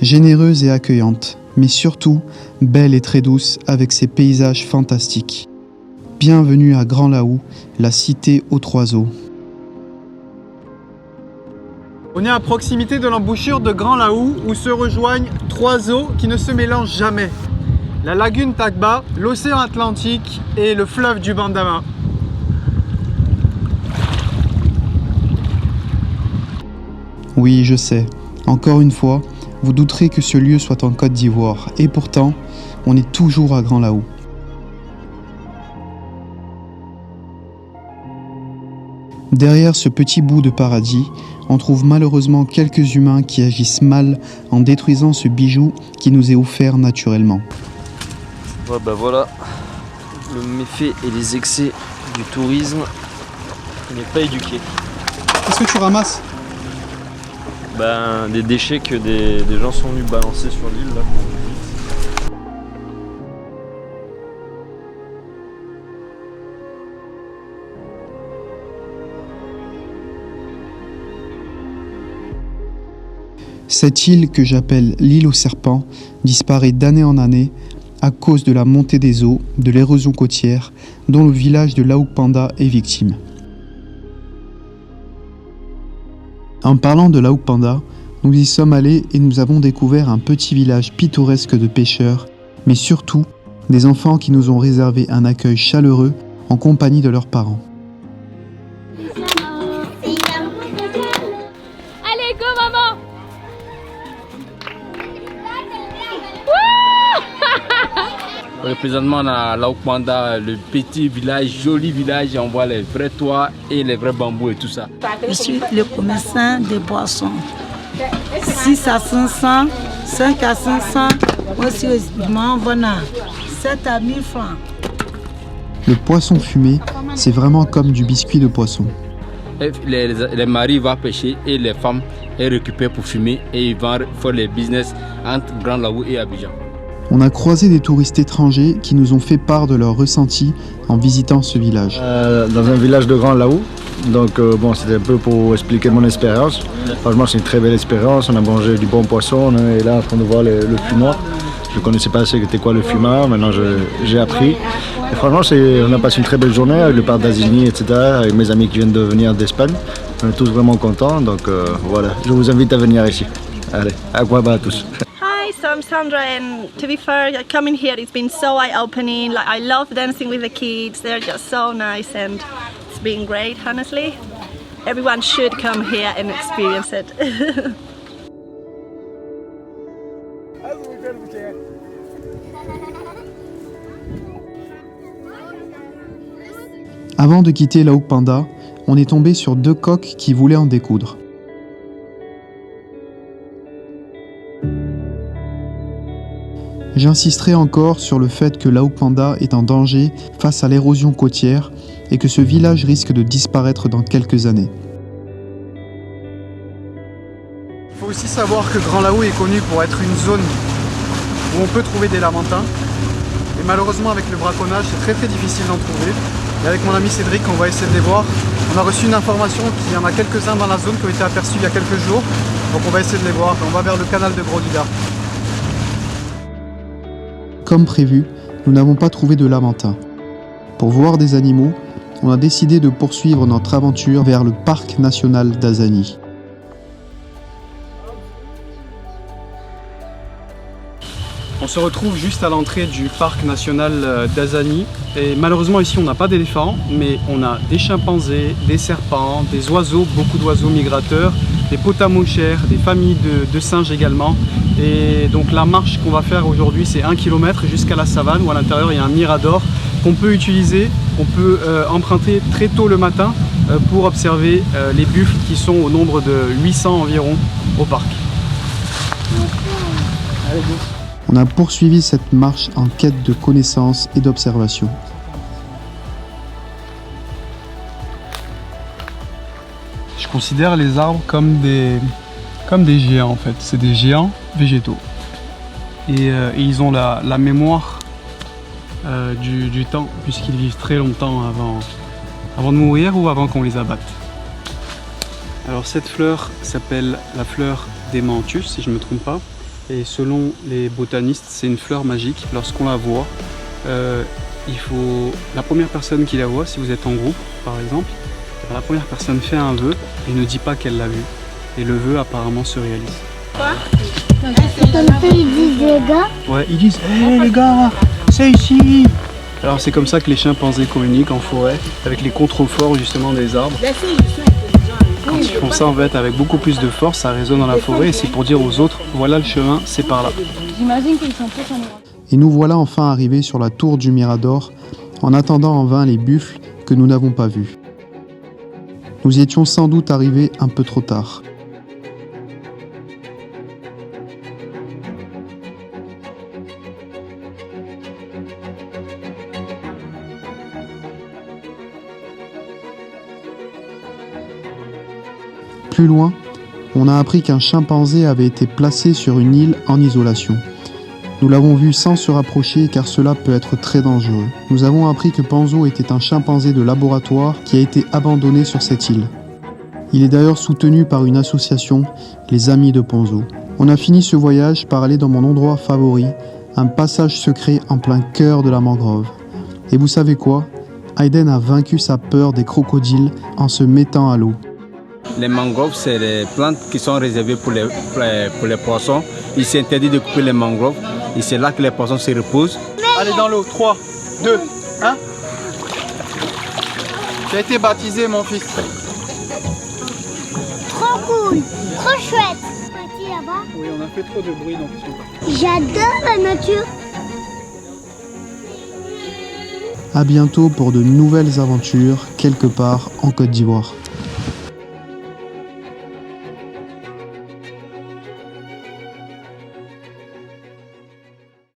généreuse et accueillante, mais surtout belle et très douce avec ses paysages fantastiques. Bienvenue à Grand Laou, la cité aux trois eaux. On est à proximité de l'embouchure de Grand Laou où se rejoignent trois eaux qui ne se mélangent jamais. La lagune Tagba, l'océan Atlantique et le fleuve du Bandama. Oui, je sais. Encore une fois, vous douterez que ce lieu soit en Côte d'Ivoire. Et pourtant, on est toujours à Grand Laou. Derrière ce petit bout de paradis, on trouve malheureusement quelques humains qui agissent mal en détruisant ce bijou qui nous est offert naturellement. Ouais, bah voilà, le méfait et les excès du tourisme, on n'est pas éduqué. Qu'est-ce que tu ramasses? Ben, des déchets que des gens sont venus balancer sur l'île là. Cette île que j'appelle l'île aux serpents disparaît d'année en année à cause de la montée des eaux, de l'érosion côtière, dont le village de Laou Panda est victime. En parlant de Laou Panda, nous y sommes allés et nous avons découvert un petit village pittoresque de pêcheurs, mais surtout des enfants qui nous ont réservé un accueil chaleureux en compagnie de leurs parents. Allez, go maman! Présentement, on a Laou Panda, le petit village, joli village, on voit les vrais toits et les vrais bambous et tout ça. Je suis le commerçant des poissons. 6 à 500, 5 à 500, aussi on a 7 à 1000 francs. Le poisson fumé, c'est vraiment comme du biscuit de poisson. Les maris vont pêcher et les femmes elles récupèrent pour fumer et ils vont faire les business entre Grand Laou et Abidjan. On a croisé des touristes étrangers qui nous ont fait part de leurs ressentis en visitant ce village. Dans un village de Grand Laou, donc bon, c'était un peu pour expliquer mon expérience. Franchement, c'est une très belle expérience, on a mangé du bon poisson, on est là en train de voir le fumoir. Je ne connaissais pas c'était quoi le fumard, maintenant j'ai appris. Et franchement, on a passé une très belle journée avec le parc d'Azini, etc., avec mes amis qui viennent de venir d'Espagne. On est tous vraiment contents, donc voilà, je vous invite à venir ici. Allez, à Guaba à tous. Hi, so I'm Sandra, and to be fair, coming here it's been so eye-opening. Like, I love dancing with the kids; they're just so nice, and it's been great. Honestly, everyone should come here and experience it. Avant de quitter Laou Panda, on est tombé sur deux coqs qui voulaient en découdre. J'insisterai encore sur le fait que Laou Panda est en danger face à l'érosion côtière et que ce village risque de disparaître dans quelques années. Il faut aussi savoir que Grand Laou est connu pour être une zone où on peut trouver des lamantins. Et malheureusement avec le braconnage c'est très difficile d'en trouver. Et avec mon ami Cédric on va essayer de les voir. On a reçu une information qu'il y en a quelques-uns dans la zone qui ont été aperçus il y a quelques jours. Donc on va essayer de les voir. On va vers le canal de Grodida. Comme prévu, nous n'avons pas trouvé de lamantins. Pour voir des animaux, on a décidé de poursuivre notre aventure vers le parc national d'Azani. On se retrouve juste à l'entrée du parc national d'Azani et malheureusement ici on n'a pas d'éléphants mais on a des chimpanzés, des serpents, des oiseaux, beaucoup d'oiseaux migrateurs, des potamouchères, des familles de singes également. Et donc la marche qu'on va faire aujourd'hui c'est 1 km jusqu'à la savane où à l'intérieur il y a un mirador qu'on peut utiliser, qu'on peut emprunter très tôt le matin pour observer les buffles qui sont au nombre de 800 environ au parc. Allez, go. On a poursuivi cette marche en quête de connaissances et d'observation. Je considère les arbres comme des géants en fait. C'est des géants végétaux. Et ils ont la mémoire du temps puisqu'ils vivent très longtemps avant de mourir ou avant qu'on les abatte. Alors cette fleur s'appelle la fleur d'Aimanthus si je ne me trompe pas. Et selon les botanistes, c'est une fleur magique. Lorsqu'on la voit, la première personne qui la voit, si vous êtes en groupe par exemple, la première personne fait un vœu et ne dit pas qu'elle l'a vu. Et le vœu apparemment se réalise. Ils disent les gars. Ouais, ils disent hey, les gars, c'est ici. Alors c'est comme ça que les chimpanzés communiquent en forêt, avec les contreforts justement des arbres. Quand ils font ça en fait avec beaucoup plus de force, ça résonne dans la forêt et c'est pour dire aux autres, voilà le chemin, c'est par là. J'imagine qu'ils sont tous en Europe. Et nous voilà enfin arrivés sur la tour du Mirador, en attendant en vain les buffles que nous n'avons pas vus. Nous y étions sans doute arrivés un peu trop tard. Plus loin, on a appris qu'un chimpanzé avait été placé sur une île en isolation. Nous l'avons vu sans se rapprocher car cela peut être très dangereux. Nous avons appris que Panzo était un chimpanzé de laboratoire qui a été abandonné sur cette île. Il est d'ailleurs soutenu par une association, les Amis de Panzo. On a fini ce voyage par aller dans mon endroit favori, un passage secret en plein cœur de la mangrove. Et vous savez quoi ? Hayden a vaincu sa peur des crocodiles en se mettant à l'eau. Les mangroves, c'est des plantes qui sont réservées pour les poissons. Il s'interdit de couper les mangroves et c'est là que les poissons se reposent. Allez dans l'eau, 3, 2, 1. Tu as été baptisé mon fils. Trop cool, trop chouette. Parti là-bas. Oui, on a fait trop de bruit donc ils sont pas. J'adore la nature. À bientôt pour de nouvelles aventures quelque part en Côte d'Ivoire.